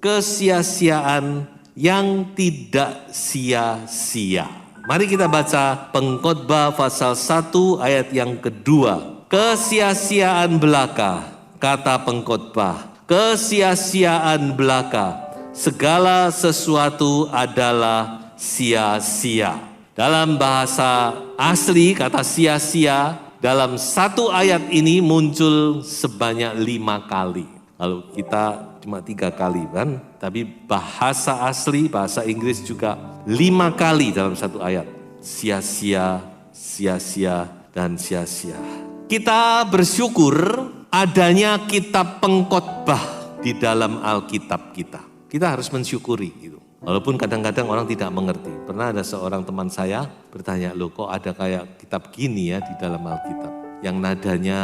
Kesia-siaan yang tidak sia-sia. Mari kita baca Pengkhotbah pasal 1 ayat yang kedua. Kesia-siaan belaka, kata pengkhotbah, kesia-siaan belaka, segala sesuatu adalah sia-sia. Dalam bahasa asli kata sia-sia dalam satu ayat ini muncul sebanyak 5 kali. Kalau kita cuma 3 kali kan, tapi bahasa asli, bahasa Inggris juga 5 kali dalam satu ayat. Sia-sia, sia-sia, dan sia-sia. Kita bersyukur adanya kitab pengkhotbah di dalam Alkitab kita. Kita harus mensyukuri itu. Walaupun kadang-kadang orang tidak mengerti. Pernah ada seorang teman saya bertanya, loh kok ada kayak kitab gini ya di dalam Alkitab. Yang nadanya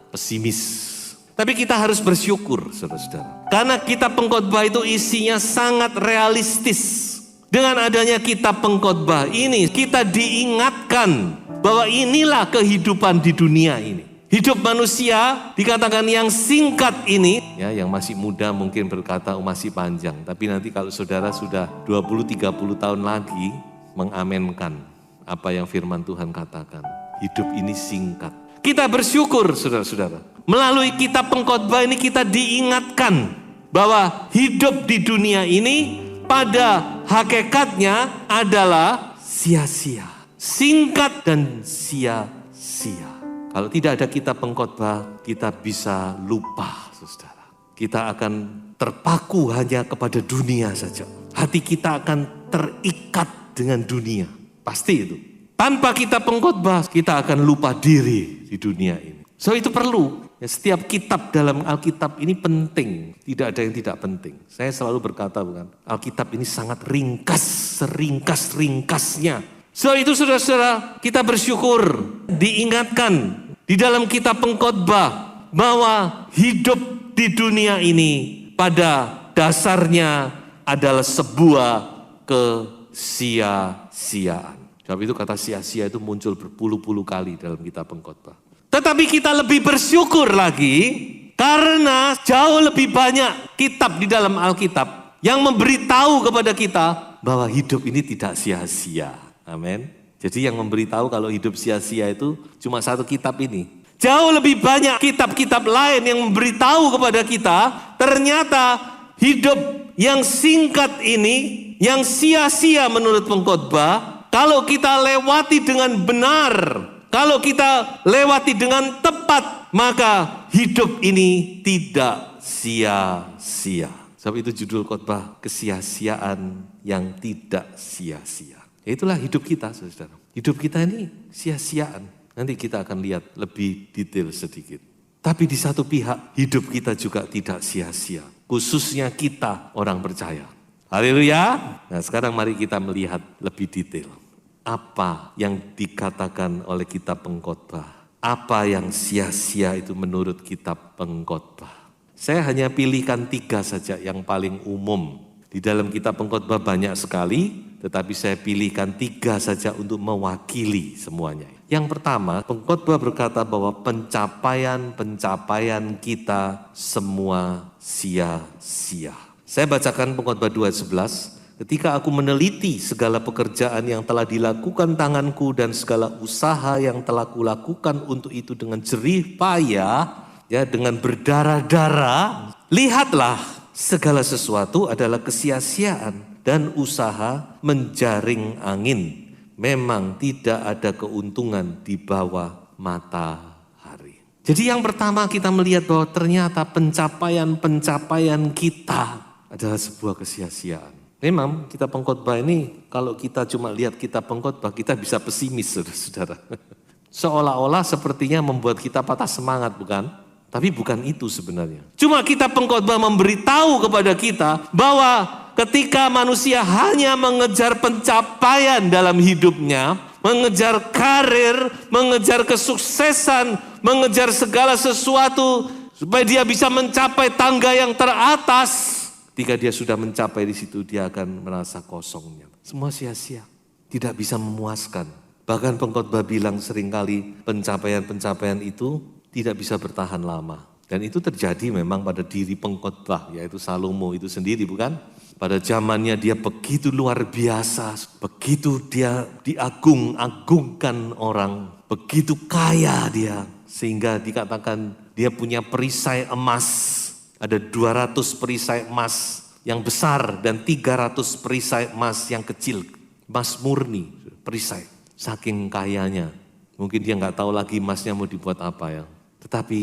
pesimis. Tapi kita harus bersyukur, saudara-saudara. Karena kitab pengkhotbah itu isinya sangat realistis. Dengan adanya kitab pengkhotbah ini, kita diingatkan bahwa inilah kehidupan di dunia ini. Hidup manusia dikatakan yang singkat ini, ya yang masih muda mungkin berkata masih panjang. Tapi nanti kalau saudara sudah 20-30 tahun lagi mengamenkan apa yang firman Tuhan katakan. Hidup ini singkat. Kita bersyukur, saudara-saudara. Melalui kitab pengkhotbah ini kita diingatkan bahwa hidup di dunia ini pada hakikatnya adalah sia-sia. Singkat dan sia-sia. Kalau tidak ada kitab pengkhotbah, kita bisa lupa, saudara. Kita akan terpaku hanya kepada dunia saja. Hati kita akan terikat dengan dunia. Pasti itu. Tanpa kitab pengkhotbah, kita akan lupa diri di dunia ini. So itu perlu. Ya, setiap kitab dalam Alkitab ini penting. Tidak ada yang tidak penting. Saya selalu berkata bukan, Alkitab ini sangat ringkas, seringkas-ringkasnya. So itu saudara-saudara, kita bersyukur diingatkan di dalam kitab pengkhotbah bahwa hidup di dunia ini pada dasarnya adalah sebuah kesia-siaan. Sebab itu kata sia-sia itu muncul berpuluh-puluh kali dalam kitab pengkhotbah. Tetapi kita lebih bersyukur lagi karena jauh lebih banyak kitab di dalam Alkitab yang memberitahu kepada kita bahwa hidup ini tidak sia-sia. Amin. Jadi yang memberitahu kalau hidup sia-sia itu cuma satu kitab ini. Jauh lebih banyak kitab-kitab lain yang memberitahu kepada kita ternyata hidup yang singkat ini, yang sia-sia menurut pengkhotbah, kalau kita lewati dengan benar, kalau kita lewati dengan tepat, maka hidup ini tidak sia-sia. Sebab itu judul khotbah, kesia-siaan yang tidak sia-sia. Itulah hidup kita, saudara. Hidup kita ini sia-siaan. Nanti kita akan lihat lebih detail sedikit. Tapi di satu pihak, hidup kita juga tidak sia-sia. Khususnya kita orang percaya. Haleluya. Nah sekarang mari kita melihat lebih detail. Apa yang dikatakan oleh kitab pengkhotbah? Apa yang sia-sia itu menurut kitab pengkhotbah? Saya hanya pilihkan 3 saja yang paling umum. Di dalam kitab pengkhotbah banyak sekali, tetapi saya pilihkan 3 saja untuk mewakili semuanya. Yang pertama, pengkhotbah berkata bahwa pencapaian kita semua sia-sia. Saya bacakan pengkhotbah 2:11. Ketika aku meneliti segala pekerjaan yang telah dilakukan tanganku dan segala usaha yang telah kulakukan untuk itu dengan jerih payah, ya dengan berdarah-darah, lihatlah segala sesuatu adalah kesia-siaan dan usaha menjaring angin. Memang tidak ada keuntungan di bawah matahari. Jadi yang pertama kita melihat bahwa ternyata pencapaian kita adalah sebuah kesia-siaan. Memang kitab pengkhotbah ini kalau kita cuma lihat kitab pengkhotbah kita bisa pesimis saudara-saudara. Seolah-olah sepertinya membuat kita patah semangat bukan? Tapi bukan itu sebenarnya. Cuma kita pengkhotbah memberitahu kepada kita bahwa ketika manusia hanya mengejar pencapaian dalam hidupnya, mengejar karir, mengejar kesuksesan, mengejar segala sesuatu supaya dia bisa mencapai tangga yang teratas. Ketika dia sudah mencapai di situ, dia akan merasa kosongnya. Semua sia-sia, tidak bisa memuaskan. Bahkan pengkhotbah bilang seringkali pencapaian-pencapaian itu tidak bisa bertahan lama. Dan itu terjadi memang pada diri pengkhotbah, yaitu Salomo itu sendiri, bukan? Pada zamannya dia begitu luar biasa, begitu dia diagung-agungkan orang, begitu kaya dia, sehingga dikatakan dia punya perisai emas. Ada 200 perisai emas yang besar dan 300 perisai emas yang kecil, emas murni, perisai. Saking kayanya, mungkin dia nggak tahu lagi emasnya mau dibuat apa ya. Tetapi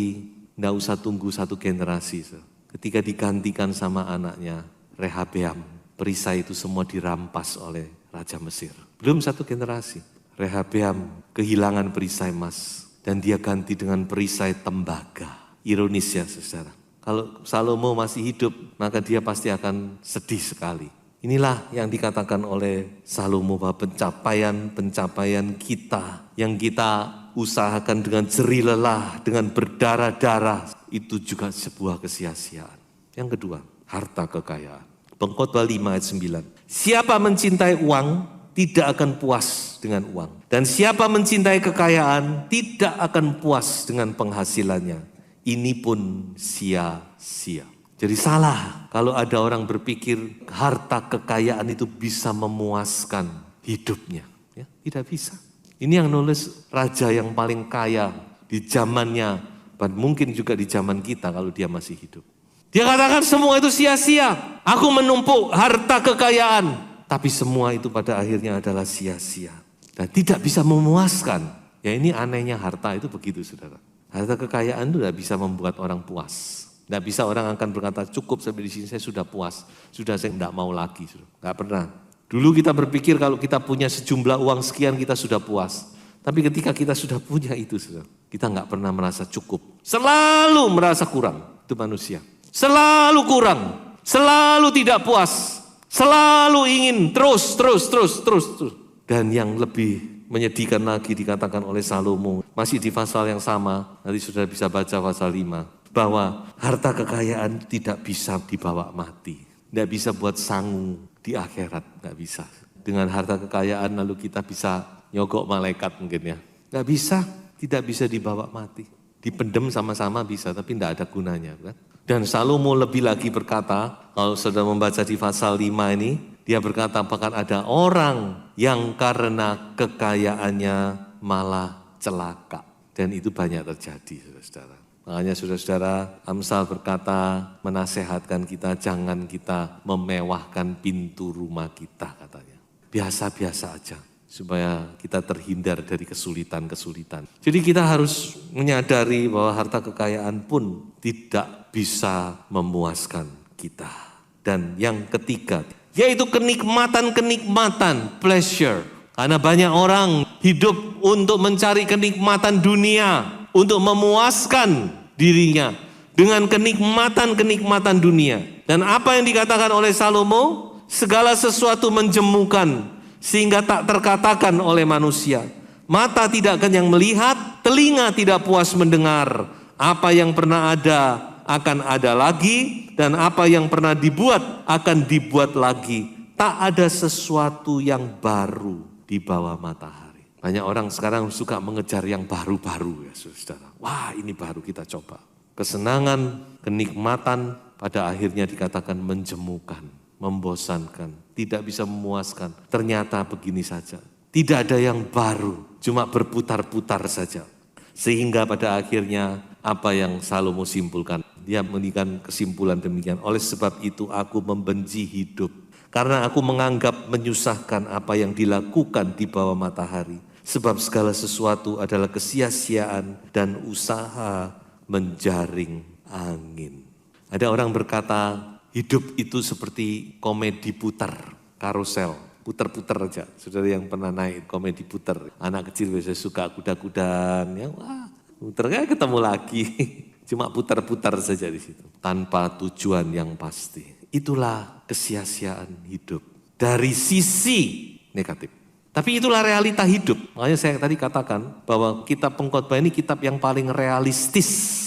nggak usah tunggu satu generasi. Ketika digantikan sama anaknya, Rehabeam, perisai itu semua dirampas oleh Raja Mesir. Belum satu generasi, Rehabeam kehilangan perisai emas dan dia ganti dengan perisai tembaga. Ironis ya saudara. Kalau Salomo masih hidup, maka dia pasti akan sedih sekali. Inilah yang dikatakan oleh Salomo bahwa pencapaian kita yang kita usahakan dengan jerih lelah, dengan berdarah-darah, itu juga sebuah kesia-siaan. Yang kedua, harta kekayaan. Pengkhotbah 5 ayat 9. Siapa mencintai uang, tidak akan puas dengan uang. Dan siapa mencintai kekayaan, tidak akan puas dengan penghasilannya. Ini pun sia-sia. Jadi salah kalau ada orang berpikir harta kekayaan itu bisa memuaskan hidupnya. Ya, tidak bisa. Ini yang nulis raja yang paling kaya di zamannya, dan mungkin juga di zaman kita kalau dia masih hidup. Dia katakan semua itu sia-sia. Aku menumpuk harta kekayaan. Tapi semua itu pada akhirnya adalah sia-sia. Dan tidak bisa memuaskan. Ya ini anehnya harta itu begitu saudara. Harta kekayaan itu tidak bisa membuat orang puas. Tidak bisa orang akan berkata cukup sampai di sini saya sudah puas. Sudah saya tidak mau lagi. Tidak pernah. Dulu kita berpikir kalau kita punya sejumlah uang sekian kita sudah puas. Tapi ketika kita sudah punya itu, kita nggak pernah merasa cukup. Selalu merasa kurang. Itu manusia. Selalu kurang. Selalu tidak puas. Selalu ingin terus. Dan yang lebih menyedihkan lagi dikatakan oleh Salomo. Masih di pasal yang sama. Nanti sudah bisa baca pasal 5. Bahwa harta kekayaan tidak bisa dibawa mati. Tidak bisa buat sangu di akhirat. Tidak bisa. Dengan harta kekayaan lalu kita bisa nyogok malaikat mungkin ya. Tidak bisa. Tidak bisa dibawa mati. Dipendem sama-sama bisa tapi tidak ada gunanya. Kan? Dan Salomo lebih lagi berkata, kalau sudah membaca di pasal 5 ini, dia berkata bahkan ada orang yang karena kekayaannya malah celaka. Dan itu banyak terjadi saudara-saudara. Makanya saudara-saudara, Amsal berkata menasehatkan kita jangan kita memewahkan pintu rumah kita katanya. Biasa-biasa aja supaya kita terhindar dari kesulitan-kesulitan. Jadi kita harus menyadari bahwa harta kekayaan pun tidak bisa memuaskan kita. Dan yang ketiga, yaitu kenikmatan-kenikmatan, pleasure. Karena banyak orang hidup untuk mencari kenikmatan dunia, untuk memuaskan dirinya dengan kenikmatan-kenikmatan dunia. Dan apa yang dikatakan oleh Salomo? Segala sesuatu menjemukan sehingga tak terkatakan oleh manusia. Mata tidak kenyang melihat, telinga tidak puas mendengar. Apa yang pernah ada akan ada lagi, dan apa yang pernah dibuat akan dibuat lagi. Tak ada sesuatu yang baru di bawah matahari. Banyak orang sekarang suka mengejar yang baru-baru ya saudara. Wah ini baru kita coba. Kesenangan, kenikmatan pada akhirnya dikatakan menjemukan, membosankan, tidak bisa memuaskan. Ternyata begini saja. Tidak ada yang baru, cuma berputar-putar saja. Sehingga pada akhirnya apa yang Salomo simpulkan. Dia memberikan kesimpulan demikian. Oleh sebab itu aku membenci hidup. Karena aku menganggap menyusahkan apa yang dilakukan di bawah matahari. Sebab segala sesuatu adalah kesia-siaan dan usaha menjaring angin. Ada orang berkata hidup itu seperti komedi putar, karusel. Putar-putar aja. Saudara yang pernah naik komedi putar. Anak kecil biasanya suka kuda-kudaan. Ya, wah, putar kayak ketemu lagi. Cuma putar-putar saja di situ. Tanpa tujuan yang pasti. Itulah kesia-siaan hidup. Dari sisi negatif. Tapi itulah realita hidup. Makanya saya tadi katakan bahwa kitab Pengkhotbah ini kitab yang paling realistis.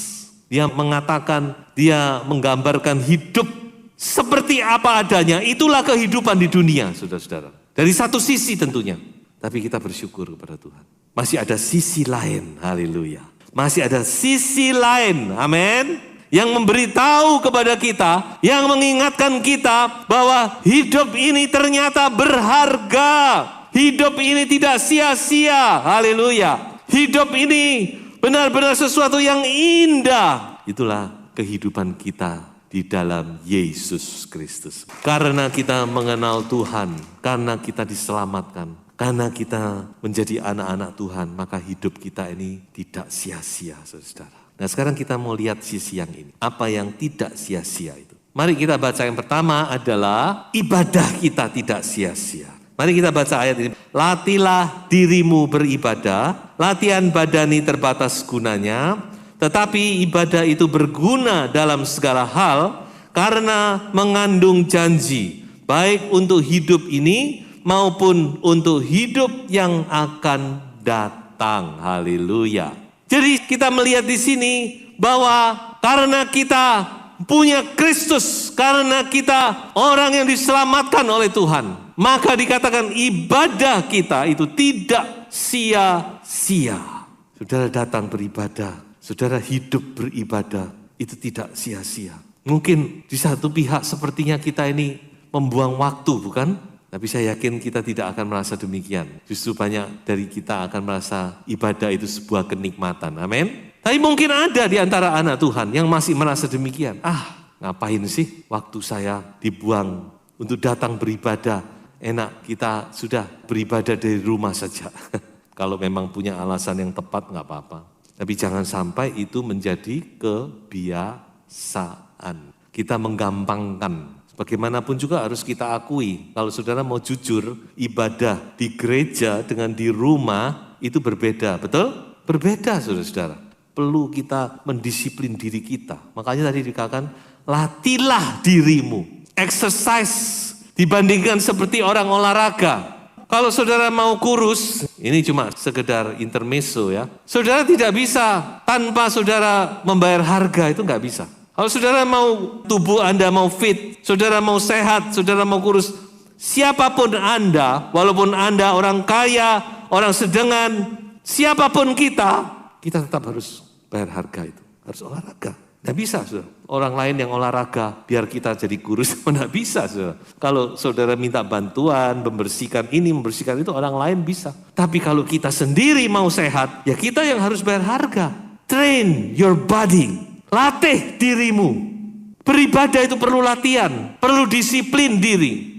Dia mengatakan, dia menggambarkan hidup seperti apa adanya. Itulah kehidupan di dunia, saudara-saudara. Dari satu sisi tentunya. Tapi kita bersyukur kepada Tuhan. Masih ada sisi lain, haleluya. Masih ada sisi lain, amin. Yang memberitahu kepada kita, yang mengingatkan kita bahwa hidup ini ternyata berharga. Hidup ini tidak sia-sia, haleluya. Hidup ini benar-benar sesuatu yang indah. Itulah kehidupan kita di dalam Yesus Kristus. Karena kita mengenal Tuhan, karena kita diselamatkan, karena kita menjadi anak-anak Tuhan, maka hidup kita ini tidak sia-sia, saudara. Nah sekarang kita mau lihat sisi yang ini. Apa yang tidak sia-sia itu? Mari kita baca yang pertama adalah ibadah kita tidak sia-sia. Mari kita baca ayat ini. Latihlah dirimu beribadah, latihan badani terbatas gunanya, tetapi ibadah itu berguna dalam segala hal karena mengandung janji, baik untuk hidup ini maupun untuk hidup yang akan datang. Haleluya. Jadi kita melihat di sini bahwa karena kita punya Kristus, karena kita orang yang diselamatkan oleh Tuhan, maka dikatakan ibadah kita itu tidak sia-sia. Saudara datang beribadah, saudara hidup beribadah, itu tidak sia-sia. Mungkin di satu pihak sepertinya kita ini membuang waktu, bukan? Tapi saya yakin kita tidak akan merasa demikian. Justru banyak dari kita akan merasa ibadah itu sebuah kenikmatan. Amin. Tapi mungkin ada di antara anak Tuhan yang masih merasa demikian. Ngapain sih waktu saya dibuang untuk datang beribadah? Enak, kita sudah beribadah dari rumah saja. Kalau memang punya alasan yang tepat nggak apa-apa. Tapi jangan sampai itu menjadi kebiasaan. Kita menggampangkan. Bagaimanapun juga harus kita akui, kalau saudara mau jujur, ibadah di gereja dengan di rumah itu berbeda, betul? Berbeda saudara-saudara. Perlu kita mendisiplin diri kita. Makanya tadi dikatakan, latihlah dirimu. Exercise dibandingkan seperti orang olahraga. Kalau saudara mau kurus, ini cuma sekedar intermezzo ya. Saudara tidak bisa tanpa saudara membayar harga, itu nggak bisa. Kalau saudara mau tubuh Anda mau fit, saudara mau sehat, saudara mau kurus, siapapun Anda, walaupun Anda orang kaya, orang sedengan, siapapun kita tetap harus bayar harga itu, harus olahraga. Tidak bisa saudara, orang lain yang olahraga biar kita jadi kurus, tidak bisa saudara. Kalau saudara minta bantuan, membersihkan ini, membersihkan itu, orang lain bisa. Tapi kalau kita sendiri mau sehat, ya kita yang harus bayar harga. Train your body. Latih dirimu. Beribadah itu perlu latihan, perlu disiplin diri.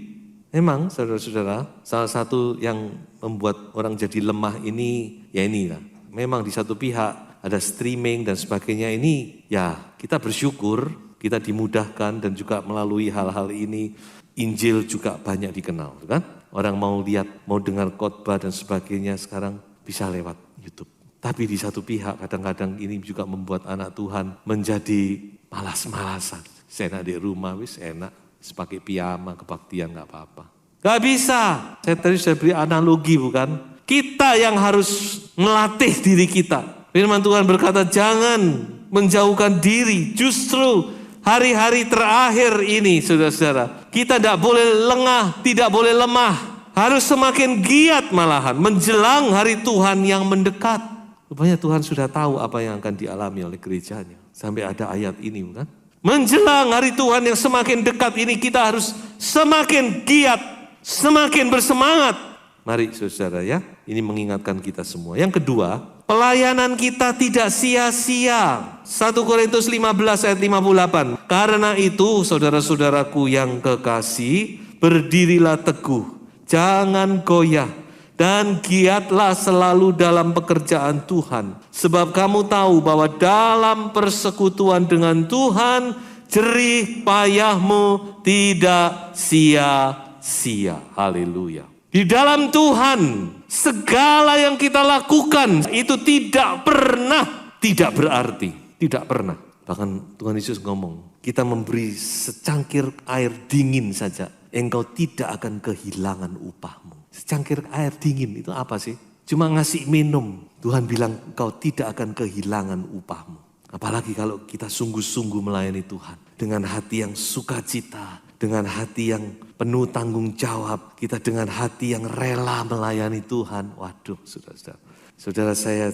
Memang saudara-saudara, salah satu yang membuat orang jadi lemah ini, ya inilah. Memang di satu pihak ada streaming dan sebagainya ini, ya kita bersyukur, kita dimudahkan dan juga melalui hal-hal ini, Injil juga banyak dikenal. Kan? Orang mau lihat, mau dengar khotbah dan sebagainya sekarang bisa lewat YouTube. Tapi di satu pihak kadang-kadang ini juga membuat anak Tuhan menjadi malas-malasan. Enak di rumah, wis enak. Sepakai piyama, kebaktian gak apa-apa. Gak bisa. Saya tadi sudah beri analogi bukan? Kita yang harus melatih diri kita. Firman Tuhan berkata jangan menjauhkan diri. Justru hari-hari terakhir ini saudara-saudara. Kita tidak boleh lengah, tidak boleh lemah. Harus semakin giat malahan menjelang hari Tuhan yang mendekat. Rupanya Tuhan sudah tahu apa yang akan dialami oleh gerejanya. Sampai ada ayat ini bukan? Menjelang hari Tuhan yang semakin dekat ini kita harus semakin giat, semakin bersemangat. Mari saudara ya, ini mengingatkan kita semua. Yang kedua, pelayanan kita tidak sia-sia. 1 Korintus 15 ayat 58. Karena itu saudara-saudaraku yang kekasih, berdirilah teguh, jangan goyah. Dan giatlah selalu dalam pekerjaan Tuhan. Sebab kamu tahu bahwa dalam persekutuan dengan Tuhan, jerih payahmu tidak sia-sia. Haleluya. Di dalam Tuhan, segala yang kita lakukan itu tidak pernah tidak berarti. Tidak pernah. Bahkan Tuhan Yesus ngomong, kita memberi secangkir air dingin saja, engkau tidak akan kehilangan upahmu. Secangkir air dingin itu apa sih? Cuma ngasih minum. Tuhan bilang engkau tidak akan kehilangan upahmu. Apalagi kalau kita sungguh-sungguh melayani Tuhan. Dengan hati yang sukacita, dengan hati yang penuh tanggung jawab. Kita dengan hati yang rela melayani Tuhan. Waduh, saudara-saudara. Saudara, saya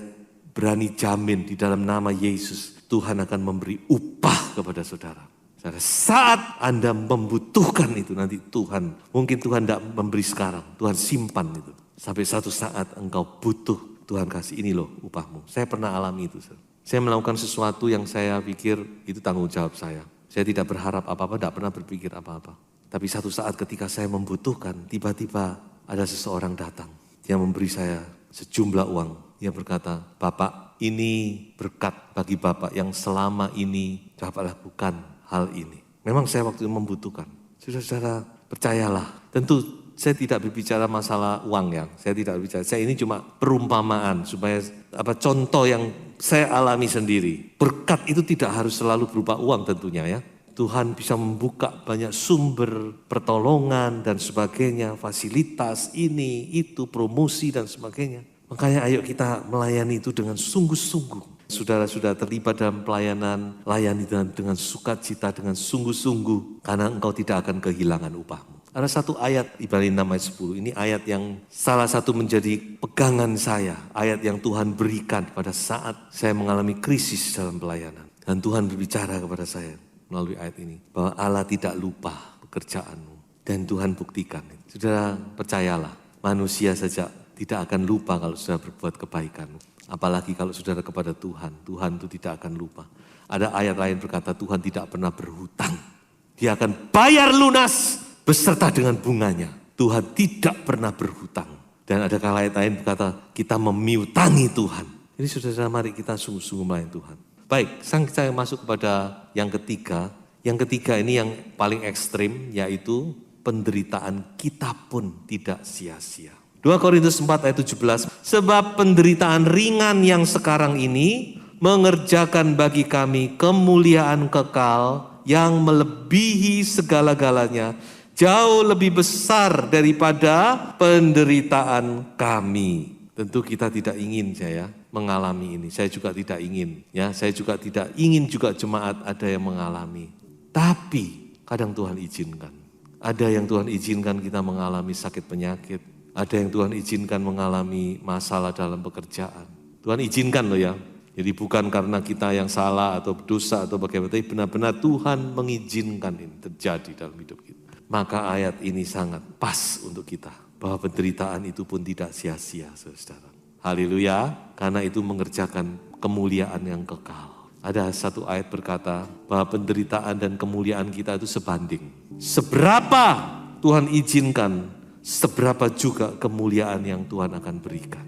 berani jamin di dalam nama Yesus, Tuhan akan memberi upah kepada saudara. Saat Anda membutuhkan itu, nanti Tuhan, mungkin Tuhan tidak memberi sekarang, Tuhan simpan itu. Sampai satu saat engkau butuh, Tuhan kasih, ini loh upahmu. Saya pernah alami itu. Saya melakukan sesuatu yang saya pikir itu tanggung jawab saya. Saya tidak berharap apa-apa, tidak pernah berpikir apa-apa. Tapi satu saat ketika saya membutuhkan, tiba-tiba ada seseorang datang. Dia memberi saya sejumlah uang. Dia berkata, Bapak, ini berkat bagi Bapak yang selama ini Bapak lakukan hal ini. Memang saya waktu itu membutuhkan. Saudara-saudara, percayalah. Tentu saya tidak berbicara masalah uang ya. Saya tidak berbicara. Saya ini cuma perumpamaan supaya contoh yang saya alami sendiri. Berkat itu tidak harus selalu berupa uang tentunya ya. Tuhan bisa membuka banyak sumber pertolongan dan sebagainya, fasilitas ini, itu, promosi dan sebagainya. Makanya ayo kita melayani itu dengan sungguh-sungguh. Saudara sudah terlibat dalam pelayanan, layani dengan sukacita, dengan sungguh-sungguh. Karena engkau tidak akan kehilangan upahmu. Ada satu ayat, Ibrani 6 ayat 10. Ini ayat yang salah satu menjadi pegangan saya. Ayat yang Tuhan berikan pada saat saya mengalami krisis dalam pelayanan. Dan Tuhan berbicara kepada saya melalui ayat ini. Bahwa Allah tidak lupa pekerjaanmu. Dan Tuhan buktikan. Saudara percayalah, manusia saja tidak akan lupa kalau saudara berbuat kebaikan. Apalagi kalau saudara kepada Tuhan. Tuhan itu tidak akan lupa. Ada ayat lain berkata Tuhan tidak pernah berhutang. Dia akan bayar lunas beserta dengan bunganya. Tuhan tidak pernah berhutang. Dan ada ayat lain berkata kita memiutangi Tuhan. Jadi saudara mari kita sungguh-sungguh melayani Tuhan. Baik, saya masuk kepada yang ketiga. Yang ketiga ini yang paling ekstrim yaitu penderitaan kita pun tidak sia-sia. 2 Korintus 4 ayat 17, sebab penderitaan ringan yang sekarang ini mengerjakan bagi kami kemuliaan kekal yang melebihi segala-galanya, jauh lebih besar daripada penderitaan kami. Tentu kita tidak ingin saya mengalami ini, saya juga tidak ingin. Ya, saya juga tidak ingin juga jemaat ada yang mengalami. Tapi kadang Tuhan izinkan. Ada yang Tuhan izinkan kita mengalami sakit penyakit. Ada yang Tuhan izinkan mengalami masalah dalam pekerjaan. Tuhan izinkan loh ya. Jadi bukan karena kita yang salah atau dosa atau bagaimana. Tapi benar-benar Tuhan mengizinkan ini terjadi dalam hidup kita. Maka ayat ini sangat pas untuk kita. Bahwa penderitaan itu pun tidak sia-sia saudara. Haleluya. Karena itu mengerjakan kemuliaan yang kekal. Ada satu ayat berkata bahwa penderitaan dan kemuliaan kita itu sebanding. Seberapa Tuhan izinkan, seberapa juga kemuliaan yang Tuhan akan berikan.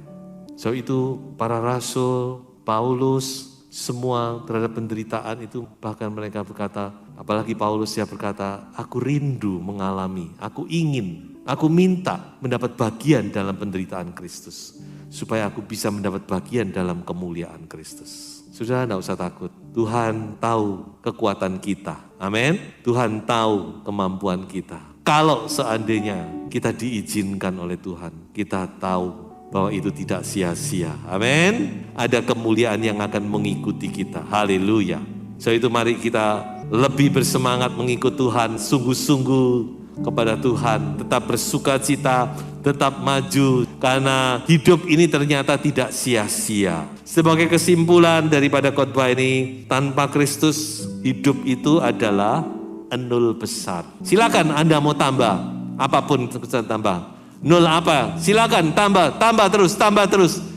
So itu para rasul, Paulus, semua terhadap penderitaan itu bahkan mereka berkata, apalagi Paulus ya berkata, aku rindu mengalami, aku ingin, aku minta mendapat bagian dalam penderitaan Kristus. Supaya aku bisa mendapat bagian dalam kemuliaan Kristus. Sudah tidak usah takut, Tuhan tahu kekuatan kita, amin. Tuhan tahu kemampuan kita. Kalau seandainya kita diizinkan oleh Tuhan, kita tahu bahwa itu tidak sia-sia. Amin. Ada kemuliaan yang akan mengikuti kita. Haleluya. So itu mari kita lebih bersemangat mengikut Tuhan, sungguh-sungguh kepada Tuhan, tetap bersukacita, tetap maju, karena hidup ini ternyata tidak sia-sia. Sebagai kesimpulan daripada khotbah ini, tanpa Kristus hidup itu adalah nol besar. Silakan Anda mau tambah, apapun bisa tambah. Nol apa? Silakan tambah terus.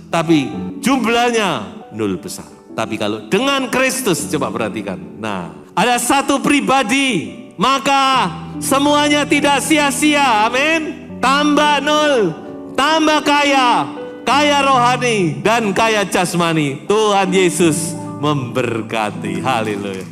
Tapi jumlahnya nol besar. Tapi kalau dengan Kristus, coba perhatikan. Nah, ada satu pribadi, maka semuanya tidak sia-sia. Amin. Tambah nol, tambah kaya rohani dan kaya jasmani. Tuhan Yesus memberkati. Haleluya.